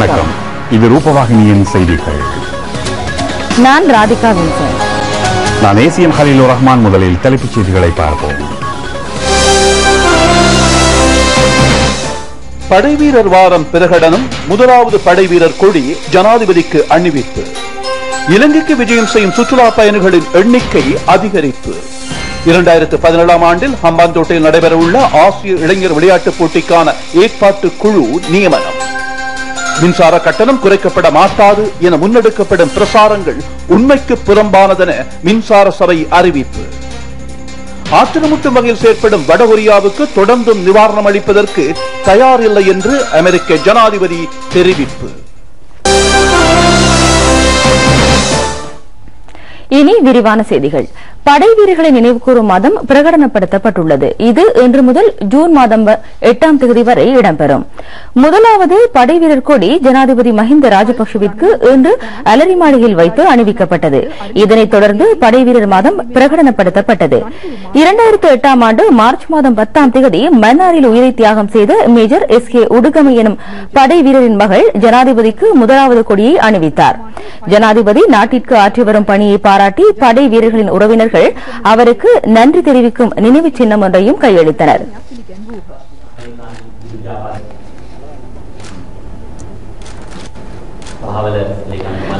வணக்கம். இது ரூபவாகினியின் செய்திகள். நான் ராதிகா வின்சென்ட். நான் ஏசிஎம் ஹலீலுர் ரஹ்மான். முதலில் தலைப்புச் செய்திகளை பார்ப்போம். படைவீரர் வாரம் பிரகடனம். முதலாவது படைவீரர் கொடி ஜனாதிபதிக்கு அணிவிப்பு. இலங்கைக்கு விஜயம் செய்யும் சுற்றுலா பயணிகளின் எண்ணிக்கை அதிகரிப்பு. 2017 ஆண்டில் ஹம்பாந்தோட்டையில் நடைபெறவுள்ள ஆசிய இளைஞர் விளையாட்டுப் போட்டிக்கான ஏற்பாட்டு குழு நியமனம். மின்சார கட்டணம் குறைக்கப்பட மாட்டாது என முன்னெடுக்கப்படும் பிரசாரங்கள் உண்மைக்கு புறம்பானதென மின்சார சபை அறிவிப்பு. ஆத்திரமூட்டும் வகையில் செயற்படும் வடகொரியாவுக்கு தொடர்ந்தும் நிவாரணம் அளிப்பதற்கு தயாரில்லை என்று அமெரிக்க ஜனாதிபதி தெரிவிப்பு. இனி விரிவான செய்திகள். படை வீரர்களை நினைவுகூரும் மாதம் பிரகடனப்படுத்தப்பட்டுள்ளது. இது இன்று முதல் ஜூன் மாதம் 8ஆம் தேதி வரை இடம்பெறும். முதலாவது படை வீரர் கொடி ஜனாதிபதி மஹிந்த ராஜபக்சவிற்கு இன்று அலரி மாளிகையில் வைத்து அணிவிக்கப்பட்டது. இதனைத் தொடர்ந்து படை வீரர் மாதம் பிரகடனப்படுத்தப்பட்டது. 2008ஆம் ஆண்டு மார்ச் மாதம் 10ஆம் தேதி மன்னாரில் உயிரை தியாகம் செய்த மேஜர் SK உடுகமை எனும் படை வீரரின் மகள் ஜனாதிபதிக்கு முதலாவது கொடியை அணிவித்தார். ஜனாதிபதி நாட்டிற்கு ஆற்றி வரும் பணியை பாராட்டி படை வீரர்களின் உறவினர்கள் அவருக்கு நன்றி தெரிவிக்கும் நினைவு சின்னம் ஒன்றையும் கையளித்தனர்.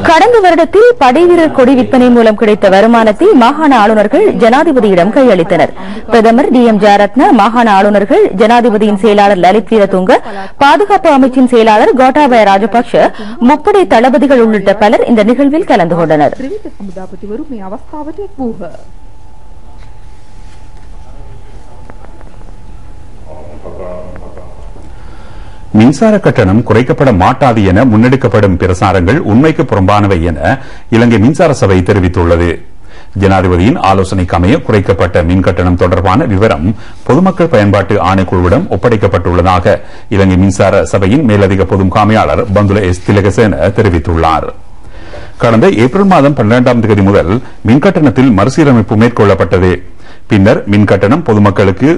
கடந்த வருடத்தில் படைவீரர் கொடி விற்பனை மூலம் கிடைத்த வருமானத்தை மாகாண ஆளுநர்கள் ஜனாதிபதியிடம் கையளித்தனர். பிரதமர் DM ஜெயரத்ன, மாகாண ஆளுநர்கள், ஜனாதிபதியின் செயலாளர் லலித் வீரதுங்க, பாதுகாப்பு அமைச்சின் செயலாளர் கோட்டாபய ராஜபக்ஷ, முப்படை தளபதிகள் உள்ளிட்ட பலர் இந்த நிகழ்வில் கலந்து கொண்டனர். மின்சார கட்டணம் குறைக்கப்பட மாட்டாது என முன்னெடுக்கப்படும் பிரசாரங்கள் உண்மைக்கு புறம்பானவை என இலங்கை மின்சார சபை தெரிவித்துள்ளது. ஜனாதிபதியின் ஆலோசனைக்கு அமைய குறைக்கப்பட்ட மின் கட்டணம் தொடர்பான விவரம் பொதுமக்கள் பயன்பாட்டு ஆணைக்குழுவிடம் ஒப்படைக்கப்பட்டுள்ளதாக இலங்கை மின்சார சபையின் மேலதிக பொது முகாமையாளர் பந்துல S. திலகசேன தெரிவித்துள்ளார். கடந்த ஏப்ரல் மாதம் 12ஆம் தேதி முதல் மின்கட்டணத்தில் மறுசீரமைப்பு மேற்கொள்ளப்பட்டது. பின்னர் மின்கட்டணம் பொதுமக்களுக்கு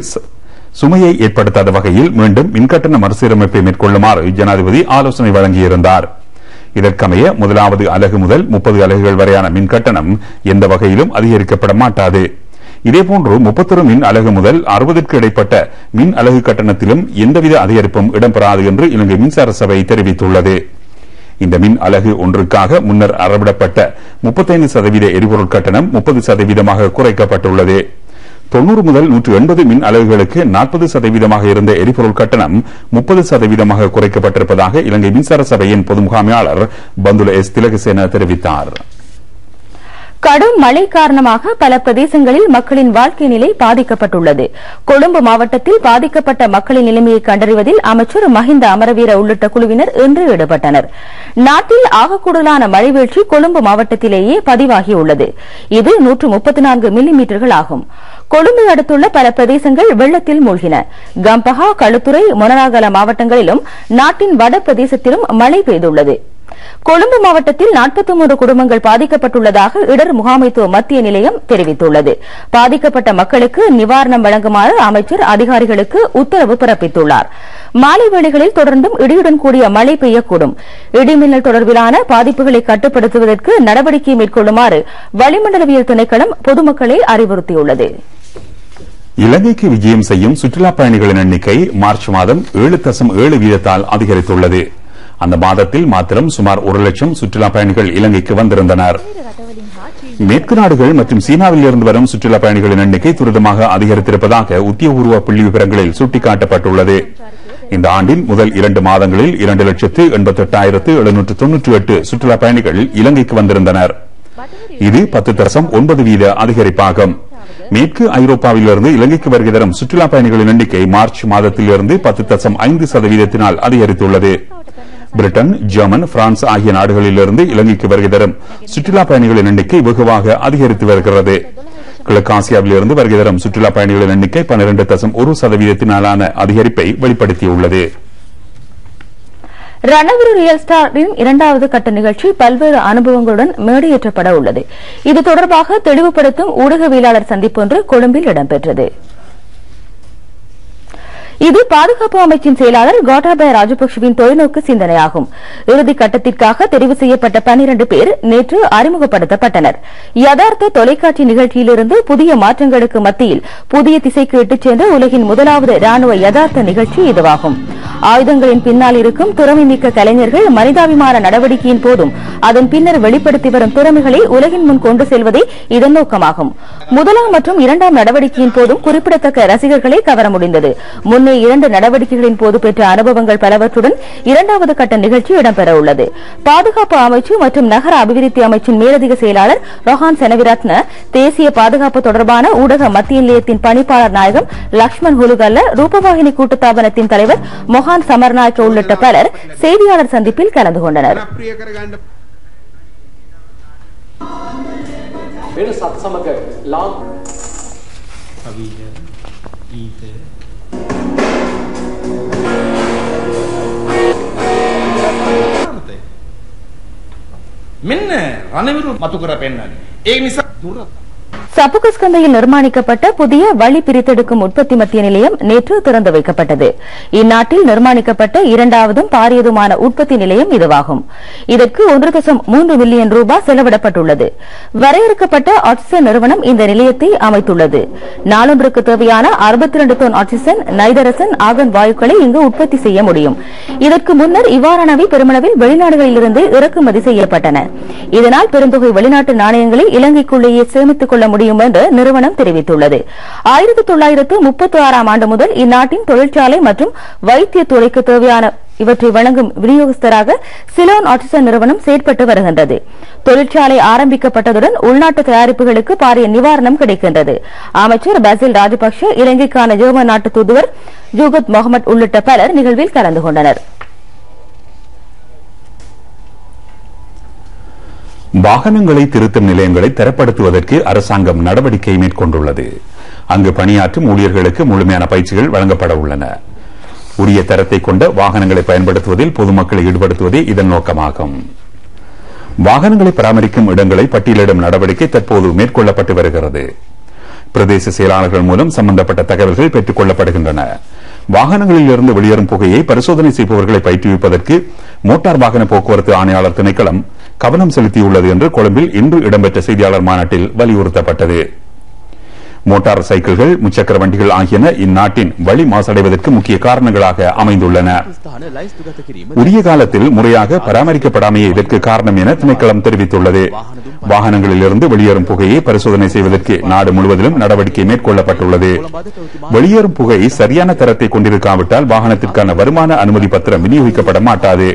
சுமையை ஏற்படுத்தாத வகையில் மீண்டும் மின்கட்டண மறுசீரமைப்பை மேற்கொள்ளுமாறு ஜனாதிபதி ஆலோசனை வழங்கியிருந்தார். இதற்கமைய முதலாவது அலகு முதல் 30 அலகுகள் வரையான மின்கட்டணம் எந்த வகையிலும் அதிகரிக்கப்பட மாட்டாது. இதேபோன்று 31 மின் அலகு முதல் 60க்கு இடைப்பட்ட மின் அலகு கட்டணத்திலும் எந்தவித அதிகரிப்பும் இடம்பெறாது என்று இலங்கை மின்சார சபை தெரிவித்துள்ளது. இந்த மின் அலகு ஒன்றுக்காக முன்னர் அறவிடப்பட்ட 35% எரிபொருள் கட்டணம் 30% குறைக்கப்பட்டுள்ளது. 90 முதல் 180 மின் அலகுகளுக்கு 40% இருந்த எரிபொருள் கட்டணம் 30% குறைக்கப்பட்டிருப்பதாக இலங்கை மின்சார சபையின் பொது முகாமையாளர் பந்துல S. திலகசேன தெரிவித்தார். கடும் மழை காரணமாக பல பிரதேசங்களில் மக்களின் வாழ்க்கை நிலை பாதிக்கப்பட்டுள்ளது. கொழும்பு மாவட்டத்தில் பாதிக்கப்பட்ட மக்களின் நிலைமையை கண்டறிவதில் அமைச்சர் மஹிந்த அமரவீர உள்ளிட்ட குழுவினர் இன்று ஈடுபட்டனர். நாட்டில் ஆகக்கூடுதலான மழை வீழ்ச்சி கொழும்பு மாவட்டத்திலேயே பதிவாகியுள்ளது. இது 134 மில்லிமீட்டர்கள் ஆகும். கொழும்பை அடுத்துள்ள பல பிரதேசங்கள் வெள்ளத்தில் மூழ்கின. கம்பஹா, களுத்துறை, மொனராகல மாவட்டங்களிலும் நாட்டின் வட பிரதேசத்திலும் மழை பெய்துள்ளது. கொழும்பு மாவட்டத்தில் 43 குடும்பங்கள் பாதிக்கப்பட்டுள்ளதாக இடர் முகாமைத்துவ மத்திய நிலையம் தெரிவித்துள்ளது. பாதிக்கப்பட்ட மக்களுக்கு நிவாரணம் வழங்குமாறு அமைச்சர் அதிகாரிகளுக்கு உத்தரவு பிறப்பித்துள்ளார். மாலை வேளைகளில் தொடர்ந்தும் இடியுடன் கூடிய மழை பெய்யக்கூடும். இடிமின்னல் தொடர்பிலான பாதிப்புகளை கட்டுப்படுத்துவதற்கு நடவடிக்கை மேற்கொள்ளுமாறு வளிமண்டலவியல் திணைக்களம் பொதுமக்களை அறிவுறுத்தியுள்ளது. இலங்கைக்கு விஜயம் செய்யும் சுற்றுலா பயணிகளின் எண்ணிக்கை மார்ச் மாதம் 7.7 வீதத்தால் அதிகரித்துள்ளது. அந்த மாதத்தில் மாத்திரம் சுமார் 1 லட்சம் சுற்றுலா பயணிகள் இலங்கைக்கு வந்திருந்தனர். மேற்கு நாடுகள் மற்றும் சீனாவில் இருந்து வரும் சுற்றுலா பயணிகளின் எண்ணிக்கை துரிதமாக அதிகரித்திருப்பதாக உத்தியோகபூர்வ புள்ளி விவரங்களில் சுட்டிக்காட்டப்பட்டுள்ளது. இந்த ஆண்டின் முதல் 2 மாதங்களில் 2,88,798 சுற்றுலா பயணிகள் இலங்கைக்கு வந்திருந்தனர். இது 10.9 வீத அதிகரிப்பாகும். மேற்கு ஐரோப்பாவிலிருந்து இலங்கைக்கு வருகை தரும் சுற்றுலா பயணிகளின் எண்ணிக்கை மார்ச் மாதத்திலிருந்து 10.5% அதிகரித்துள்ளது. பிரிட்டன், ஜெர்மன், பிரான்ஸ் ஆகிய நாடுகளிலிருந்து இலங்கைக்கு வருகை தரும் சுற்றுலா பயணிகளின் எண்ணிக்கை வெகுவாக அதிகரித்து வருகிறது. கிழக்காசியாவில் இருந்து வருகை தரும் சுற்றுலா பயணிகளின் எண்ணிக்கை 12.1% அதிகரிப்பை வெளிப்படுத்தியுள்ளது. ரணவிரு ரியல் ஸ்டாரின் 2வது கட்ட நிகழ்ச்சி பல்வேறு அனுபவங்களுடன் மேடையேற்றப்பட உள்ளது. இது தொடர்பாக தெளிவுபடுத்தும் ஊடகவியலாளர் சந்திப்பு ஒன்று கொழும்பில் இடம்பெற்றது. இது பாதுகாப்பு அமைச்சின் செயலாளர் கோட்டாபய ராஜபக்சவின் தொலைநோக்கு சிந்தனையாகும். இறுதிக் கட்டத்திற்காக தெரிவு செய்யப்பட்ட 12 பேர் நேற்று அறிமுகப்படுத்தப்பட்டனர். யதார்த்த தொலைக்காட்சி நிகழ்ச்சியிலிருந்து புதிய மாற்றங்களுக்கு மத்தியில் புதிய திசைக்கு இட்டுச் சென்ற உலகின் முதலாவது ராணுவ யதார்த்த நிகழ்ச்சி இதுவாகும். ஆயுதங்களின் பின்னால் இருக்கும் திறமைமிக்க கலைஞர்கள் மனிதாபிமான நடவடிக்கையின் போதும் அதன் பின்னர் வெளிப்படுத்தி வரும் திறமைகளை உலகின் முன் கொண்டு செல்வதே இதன் நோக்கமாகும். முதலாம் மற்றும் இரண்டாம் நடவடிக்கையின் போதும் குறிப்பிடத்தக்க ரசிகர்களை கவர முடிந்தது. முன்னே 2 நடவடிக்கைகளின் போது பெற்ற அனுபவங்கள் பலவற்றுடன் இரண்டாவது கட்ட நிகழ்ச்சி இடம்பெற உள்ளது. பாதுகாப்பு அமைச்சு மற்றும் நகர அபிவிருத்தி அமைச்சின் மேலதிக செயலாளர் ரோஹான் செனவிரத்ன, தேசிய பாதுகாப்பு தொடர்பான ஊடக மத்திய நிலையத்தின் பணிப்பாளர் நாயகம் லக்ஷ்மண் ஹுலுகல்ல, ரூபவாகினி கூட்டுத்தாபனத்தின் தலைவர் மொஹான் சமர்நாயக்க உள்ளிட்ட பலர் செய்தியாளர் சந்திப்பில் கலந்து கொண்டனர். சப்புகஸ்கந்தையில் நிர்மாணிக்கப்பட்ட புதிய வழி பிரித்தெடுக்கும் உற்பத்தி மத்திய நிலையம் நேற்று திறந்து வைக்கப்பட்டது. இந்நாட்டில் நிர்மாணிக்கப்பட்ட இரண்டாவதும் பாரியதுமான உற்பத்தி நிலையம் இதுவாகும். இதற்கு 1.3 மில்லியன் ரூபாய் செலவிடப்பட்டுள்ளது. வரையறுக்கப்பட்ட ஆக்சிஜன் நிறுவனம் இந்த நிலையத்தை அமைத்துள்ளது. நாளொன்றுக்கு தேவையான 62 டன் ஆக்சிஜன், நைதரசன், ஆகன் வாயுக்களை இங்கு உற்பத்தி செய்ய முடியும். இதற்கு முன்னர் இவ்வாறானவை பெருமளவில் வெளிநாடுகளிலிருந்து இறக்குமதி செய்யப்பட்டன. இதனால் பெருந்தொகை வெளிநாட்டு நாணயங்களை இலங்கைக்குள்ளேயே சேமித்துக் கொள்ள முடியும் என்று நிறுவனம் தெரிவித்துள்ளது. 1936 ஆண்டு முதல் இந்நாட்டின் தொழிற்சாலை மற்றும் வைத்திய துறைக்கு தேவையான இவற்றை வழங்கும் விநியோகஸ்தராக சிலோன் ஆக்சிஜன் நிறுவனம் செயற்பட்டு வருகின்றது. தொழிற்சாலை ஆரம்பிக்கப்பட்டதுடன் உள்நாட்டு தயாரிப்புகளுக்கு பாரிய நிவாரணம் கிடைக்கின்றது. அமைச்சர் பாசில் ராஜபக்ஷ, இலங்கைக்கான ஜெர்மன் நாட்டு தூதுவர் ஜூகத் முகமது உள்ளிட்ட பலர் நிகழ்வில் கலந்து கொண்டனர். வாகனங்களை திருத்தும் நிலையங்களை தரப்படுத்துவதற்கு அரசாங்கம் நடவடிக்கை மேற்கொண்டுள்ளது. அங்கு பணியாற்றும் ஊழியர்களுக்கு முழுமையான பயிற்சிகள் வழங்கப்பட உள்ளன. உரிய தரத்தை கொண்ட வாகனங்களை பயன்படுத்துவதில் பொதுமக்களை ஈடுபடுத்துவதே இதன் நோக்கமாகும். வாகனங்களை பராமரிக்கும் இடங்களை பட்டியலிடும் நடவடிக்கை தற்போது மேற்கொள்ளப்பட்டு வருகிறது. பிரதேச செயலாளர்கள் மூலம் சம்பந்தப்பட்ட தகவல்கள் பெற்றுக் கொள்ளப்படுகின்றன. வாகனங்களில் இருந்து வெளியேறும் புகையை பரிசோதனை செய்பவர்களை பயிற்றுவிப்பதற்கு மோட்டார் வாகன போக்குவரத்து ஆணையாளர் திணைக்களம் கவனம் செலுத்தியுள்ளது என்று கொழும்பில் இன்று இடம்பெற்ற செய்தியாளர் மாநாட்டில் வலியுறுத்தப்பட்டது. மோட்டார் சைக்கிள்கள், முச்சக்கர வண்டிகள் ஆகியன இந்நாட்டின் வழி மாசடைவதற்கு முக்கிய காரணங்களாக அமைந்துள்ளன. உரிய காலத்தில் முறையாக பராமரிக்கப்படாமையே இதற்கு காரணம் என திணைக்களம் தெரிவித்துள்ளது. வாகனங்களில் இருந்து வெளியேறும் புகையை பரிசோதனை செய்வதற்கு நாடு முழுவதிலும் நடவடிக்கை மேற்கொள்ளப்பட்டுள்ளது. வெளியேறும் புகை சரியான தரத்தை கொண்டிருக்காவிட்டால் வாகனத்திற்கான வருமான அனுமதி பத்திரம் விநியோகிக்கப்பட மாட்டாது.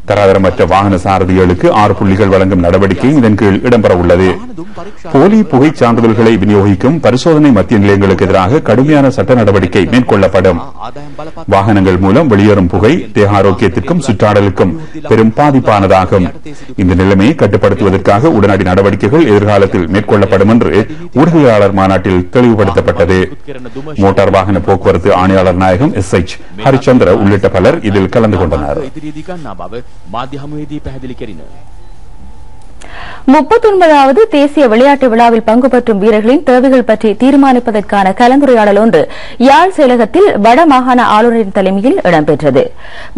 தராதரமற்ற வாகன சாரதிகளுக்கு 6 புள்ளிகள் வழங்கும் நடவடிக்கையும் இதன் கீழ் இடம்பெற உள்ளது. போலி புகை சான்றிதழ்களை விநியோகிக்கும் பரிசோதனை மத்திய நிலையங்களுக்கு எதிராக கடுமையான சட்ட நடவடிக்கை மேற்கொள்ளப்படும். வாகனங்கள் மூலம் வெளியேறும் புகை தேக ஆரோக்கியத்திற்கும் சுற்றாடலுக்கும் பெரும் பாதிப்பானதாகும். இந்த நிலைமையை கட்டுப்படுத்துவதற்காக உடனடி நடவடிக்கைகள் எதிர்காலத்தில் மேற்கொள்ளப்படும் என்று ஊடகவியலாளர் மாநாட்டில் தெளிவுபடுத்தப்பட்டது. மோட்டார் வாகன போக்குவரத்து ஆணையாளர் நாயகம் SH ஹரிச்சந்திர உள்ளிட்ட பலர் இதில் கலந்து கொண்டனர். 39வது தேசிய விளையாட்டு விழாவில் பங்கு பெற்றும் வீரர்களின் தேவைகள் பற்றி தீர்மானிப்பதற்கான கலந்துரையாடல் ஒன்று யாழ் செயலகத்தில் வடமாகாண ஆளுநரின் தலைமையில் இடம்பெற்றது.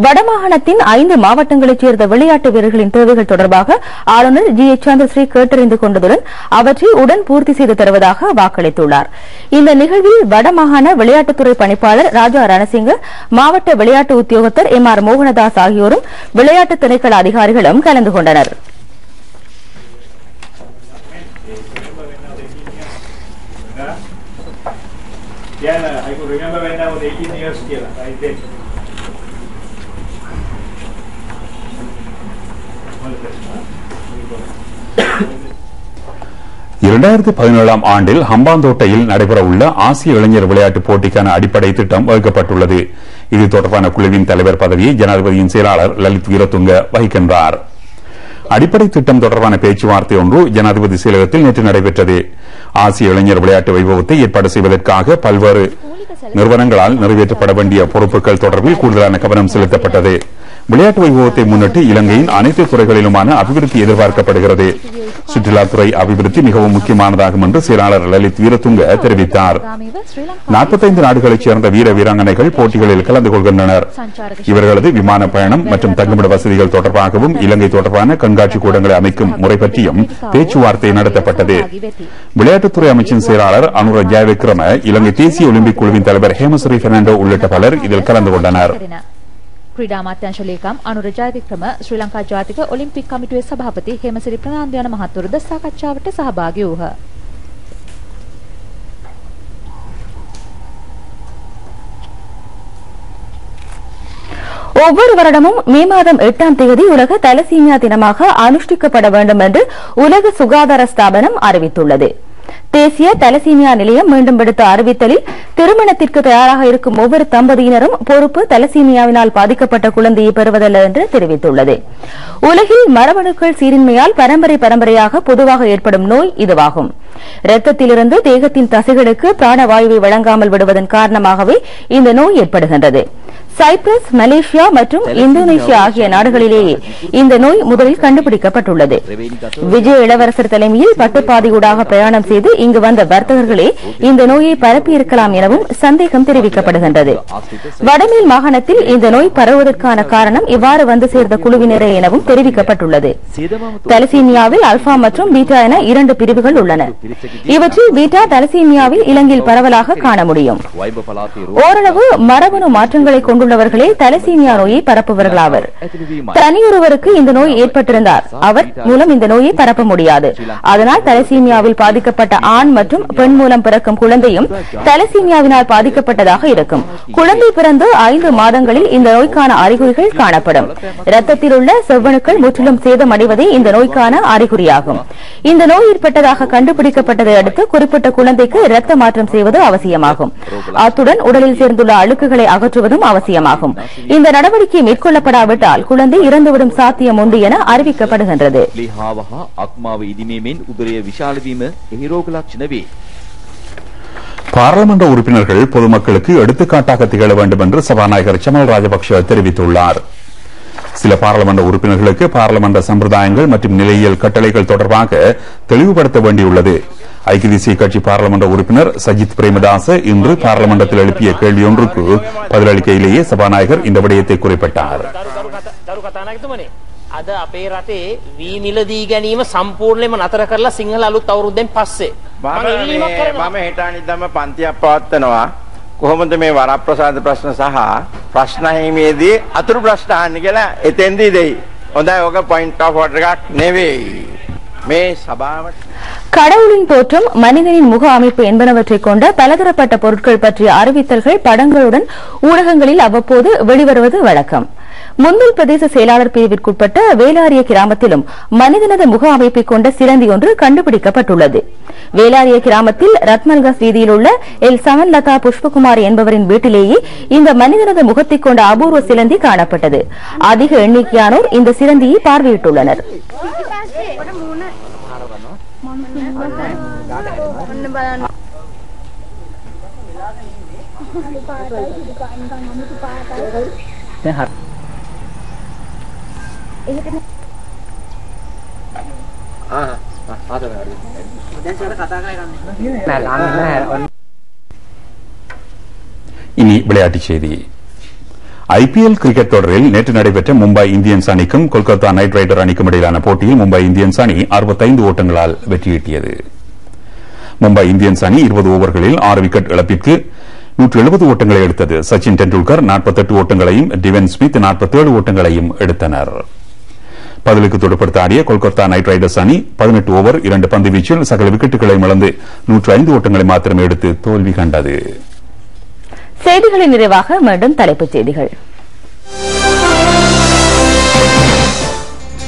வடமாகாணத்தின் 5 மாவட்டங்களைச் சேர்ந்த விளையாட்டு வீரர்களின் தேவைகள் தொடர்பாக ஆளுநர் GH சந்திரஸ்ரீ கேட்டறிந்து கொண்டதுடன் அவற்றை உடன் பூர்த்தி செய்து தருவதாக வாக்களித்துள்ளார். இந்த நிகழ்வில் வடமாகாண விளையாட்டுத்துறை பணிப்பாளர் ராஜா ரணசிங்க, மாவட்ட விளையாட்டு உத்தியோகத்தர் MR மோகனதாஸ் ஆகியோரும் விளையாட்டு திணைக்கள அதிகாரிகளும் கலந்து கொண்டனர். Yeah, I could remember when I was 18 years old. I did. 2017 ஆண்டில் ஹம்பாந்தோட்டையில் நடைபெறவுள்ள ஆசிய இளைஞர் விளையாட்டுப் போட்டிக்கான அடிப்படை திட்டம் வகுக்கப்பட்டுள்ளது. இது தொடர்பான குழுவின் தலைவர் பதவியை ஜனாதிபதியின் செயலாளர் லலித் வீரதுங்க வகிக்கின்றார். அடிப்படை திட்டம் தொடர்பான பேச்சுவார்த்தை ஒன்று ஜனாதிபதி செயலகத்தில் நேற்று நடைபெற்றது. ஆசிய இளைஞர் விளையாட்டு வைபவத்தை ஏற்பாடு செய்வதற்காக பல்வேறு நிறுவனங்களால் நிறைவேற்றப்பட வேண்டிய பொறுப்புகள் தொடர்பில் கூடுதலான கவனம் செலுத்தப்பட்டது. விளையாட்டு வைபவத்தை முன்னிட்டு இலங்கையின் அனைத்து துறைகளிலுமான அபிவிருத்தி எதிர்பார்க்கப்படுகிறது. சுற்றுலாத்துறை அபிவிருத்தி மிகவும் முக்கியமானதாகும் என்று செயலாளர் லலித் வீரதுங்க தெரிவித்தார். 45 நாடுகளைச் சேர்ந்த வீர வீராங்கனைகள் போட்டிகளில் கலந்து கொள்கின்றனர். இவர்களது விமான பயணம் மற்றும் தங்குமிட வசதிகள் தொடர்பாகவும் இலங்கை தொடர்பான கண்காட்சி கூடங்களை அமைக்கும் முறை பற்றியும் பேச்சுவார்த்தை நடத்தப்பட்டது. விளையாட்டுத்துறை அமைச்சின் செயலாளர் அனுர ஜெயவிக்ரம, இலங்கை தேசிய ஒலிம்பிக் குழுவின் தலைவர் ஹேமஸ்ரீ பெர்னாண்டோ உள்ளிட்ட பலர் இதில் கலந்து கொண்டனர். ක්‍රීඩා අමාත්‍යාංශ ලේකම් අනුර ජයවික්‍රම, ශ්‍රී ලංකා ජාතික ඔලිම්පික් කමිටුවේ සභාපති හේමසිරි ප්‍රනාන්දු යන මහත්වරුද සාකච්ඡාවට සහභාගී වූහ. ஒவ்வொரு வருடமும் மே மாதம் 8ஆம் தேதி உலக தலசீமியா தினமாக அனுஷ்டிக்கப்பட வேண்டும் என்று உலக சுகாதார ஸ்தாபனம் அறிவித்துள்ளது. தேசிய தலசீமியா நிலையம் மீண்டும் விடுத்த அறிவித்தலில் திருமணத்திற்கு தயாராக இருக்கும் ஒவ்வொரு தம்பதியினரும் பொறுப்பு தலசீமியாவினால் பாதிக்கப்பட்ட குழந்தையை பெறுவதல்ல என்று தெரிவித்துள்ளது. உலகில் மரபணுக்கள் சீரின்மையால் பரம்பரையாக பொதுவாக ஏற்படும் நோய் இதுவாகும். இரத்தத்திலிருந்து தேகத்தின் தசைகளுக்கு பிராணவாயுவை வழங்காமல் விடுவதன் காரணமாகவே இந்த நோய் ஏற்படுகின்றது. சைப்ரஸ், மலேசியா மற்றும் இந்தோனேஷியா ஆகிய நாடுகளிலேயே இந்த நோய் முதலில் கண்டுபிடிக்கப்பட்டுள்ளது. விஜய இளவரசர் தலைமையில் பட்டுப்பாதையூடாக பிரயாணம் செய்து இங்கு வந்த வர்த்தகர்களே இந்த நோயை பரப்பியிருக்கலாம் எனவும் சந்தேகம் தெரிவிக்கப்படுகின்றது. வடமேல் மாகாணத்தில் இந்த நோய் பரவுவதற்கான காரணம் இவ்வாறு வந்து சேர்ந்த குழுவினரே எனவும் தெரிவிக்கப்பட்டுள்ளது. தலசீமியாவில் அல்பா மற்றும் பீட்டா என 2 பிரிவுகள் உள்ளன. இவற்றில் பீட்டா தலசீமியாவில் இலங்கையில் பரவலாக காண முடியும். ஓரளவு மரபணு மாற்றங்களை கொண்டுள்ளவர்களே தலசீமியா நோயை பரப்புவர்களாவர். தனியொருவருக்கு இந்த நோய் ஏற்பட்டிருந்தார் அவர் மூலம் இந்த நோயை பரப்ப முடியாது. அதனால் தலசீமியாவில் பாதிக்கப்பட்ட ஆண் மற்றும் பெண் மூலம் பிறக்கும் குழந்தையும் தலசீமியாவினால் பாதிக்கப்பட்டதாக இருக்கும். குழந்தை பிறந்து 5 மாதங்களில் இந்த நோய்க்கான அறிகுறிகள் காணப்படும். இரத்தத்தில் உள்ள செவ்வணுக்கள் முற்றிலும் சேதமடைவதே இந்த நோய்க்கான அறிகுறியாகும். இந்த நோய் ஏற்பட்டதாக கண்டுபிடிக்கப்பட்டதை அடுத்து குறிப்பிட்ட குழந்தைக்கு இரத்த மாற்றம் செய்வது அவசியமாகும். அத்துடன் உடலில் சேர்ந்துள்ள அழுக்குகளை அகற்றுவதும் அவசியமாகும். இந்த நடவடிக்கை மேற்கொள்ளப்படாவிட்டால் குழந்தை இறந்துவிடும் சாத்தியம் உண்டு என அறிவிக்கப்படுகின்றது. பாராளுமன்ற உறுப்பினர்கள் பொதுமக்களுக்கு எடுத்துக்காட்டாக திகழ வேண்டும் என்று சபாநாயகர் சமல் ராஜபக்ஷ தெரிவித்துள்ளார். சில பாராளுமன்ற உறுப்பினர்களுக்கு பாராளுமன்ற சம்பிரதாயங்கள் மற்றும் நிலையியல் கட்டளைகள் தொடர்பாக தெளிவுபடுத்த வேண்டியுள்ளது. ஐக்கிய தேசிய கட்சி பாராளுமன்ற உறுப்பினர் சஜித் பிரேமதாச இன்று பாராளுமன்றத்தில் எழுப்பிய கேள்வி ஒன்றுக்கு பதிலளிக்கையிலேயே சபாநாயகர் இந்த விடயத்தை குறிப்பிட்டார். අද අපේ රටේ වී මිල දී ගැනීම සම්පූර්ණයෙන්ම නතර කරලා සිංහල අලුත් අවුරුද්දෙන් පස්සේ මම හිතානිද්දම පන්තියක් පවත්වනවා. කොහොමද මේ වරප්‍රසාද ප්‍රශ්න සහ ප්‍රශ්න හිමේදී අතුරු ප්‍රශ්න අහන්නේ කියලා එතෙන්දී දෙයි. හොඳයි, ඔක පොයින්ට් ඔෆ් ඕඩර් එකක් නෙවෙයි. මේ සභාවට கடவுளின் தோற்றம், மனிதனின் முக அமைப்பு என்பனவற்றை கொண்ட பலதரப்பட்ட பொருட்கள் பற்றிய அறிவித்தல்கள் படங்களுடன் ஊடகங்களில் அவ்வப்போது வெளிவருவது வழக்கம். முந்தல் பிரதேச செயலாளர் பிரிவிற்குட்பட்ட வேலாரிய கிராமத்திலும் மனிதனது முக அமைப்பை கொண்ட சிலந்தி ஒன்று கண்டுபிடிக்கப்பட்டுள்ளது. வேலாரிய கிராமத்தில் ரத்மல்கஸ் வீதியில் உள்ள எல் சமன்லதா புஷ்பகுமாரி என்பவரின் வீட்டிலேயே இந்த மனிதனது முகத்தை கொண்ட அபூர்வ சிலந்தி காணப்பட்டது. அதிக எண்ணிக்கையானோர் இந்த சிலந்தியை பார்வையிட்டுள்ளனர். இனி விளையாட்டுச் செய்தி. ஐபிஎல் கிரிக்கெட் தொடரில் நேற்று நடைபெற்ற மும்பை இந்தியன்ஸ் அணிக்கும் கொல்கத்தா நைட் ரைடர் அணிக்கும் இடையிலான போட்டியில் மும்பை இந்தியன்ஸ் அணி 65 ஓட்டங்களால் வெற்றியீட்டியது. மும்பை இந்தியன்ஸ் அணி 20 ஓவர்களில் 6 விக்கெட் இழப்பிற்கு 170 ஓட்டங்களை எடுத்தது. சச்சின் டெண்டுல்கர் 48 ஓட்டங்களையும் டிவென் ஸ்மித் 47 ஓட்டங்களையும் எடுத்தனர். பதிலுக்கு துடுப்படுத்த ஆடிய கொல்கத்தா நைட் ரைடர்ஸ் அணி 18 ஓவர் 2 பந்து வீச்சில் சகல விக்கெட்டுகளையும் இழந்து 105 ஓட்டங்களை மாத்திரமே எடுத்து தோல்வி கண்டது. செய்திகளின் நிறைவாக மீண்டும் தலைப்புச் செய்திகள்.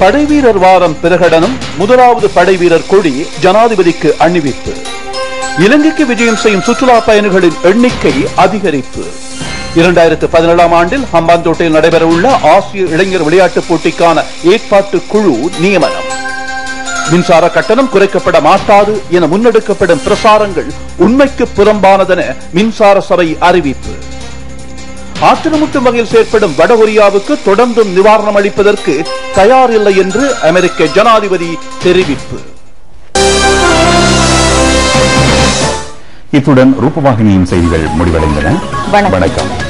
படைவீரர் வாரம் பிரகடனம், முதலாவது படைவீரர் கொடி ஜனாதிபதிக்கு அணிவிப்பு. இலங்கைக்கு விஜயம் செய்யும் சுற்றுலா பயணிகளின் எண்ணிக்கை அதிகரிப்பு. 2017ஆம் ஆண்டில் ஹம்பாந்தோட்டையில் நடைபெறவுள்ள ஆசிய இளைஞர் விளையாட்டுப் போட்டிக்கான ஏற்பாட்டு குழு நியமனம். மின்சார கட்டணம் குறைக்கப்பட மாட்டாது என முன்னெடுக்கப்படும் பிரசாரங்கள் உண்மைக்கு புறம்பானதென மின்சார சபை அறிவிப்பு. ஆத்திரமூட்டும் வகையில் செயற்படும் வடகொரியாவுக்கு தொடர்ந்தும் நிவாரணம் அளிப்பதற்கு தயாரில்லை என்று அமெரிக்க ஜனாதிபதி தெரிவிப்பு. இத்துடன் ரூபவாகினியின் செய்திகள் முடிவடைந்தன. வணக்கம்.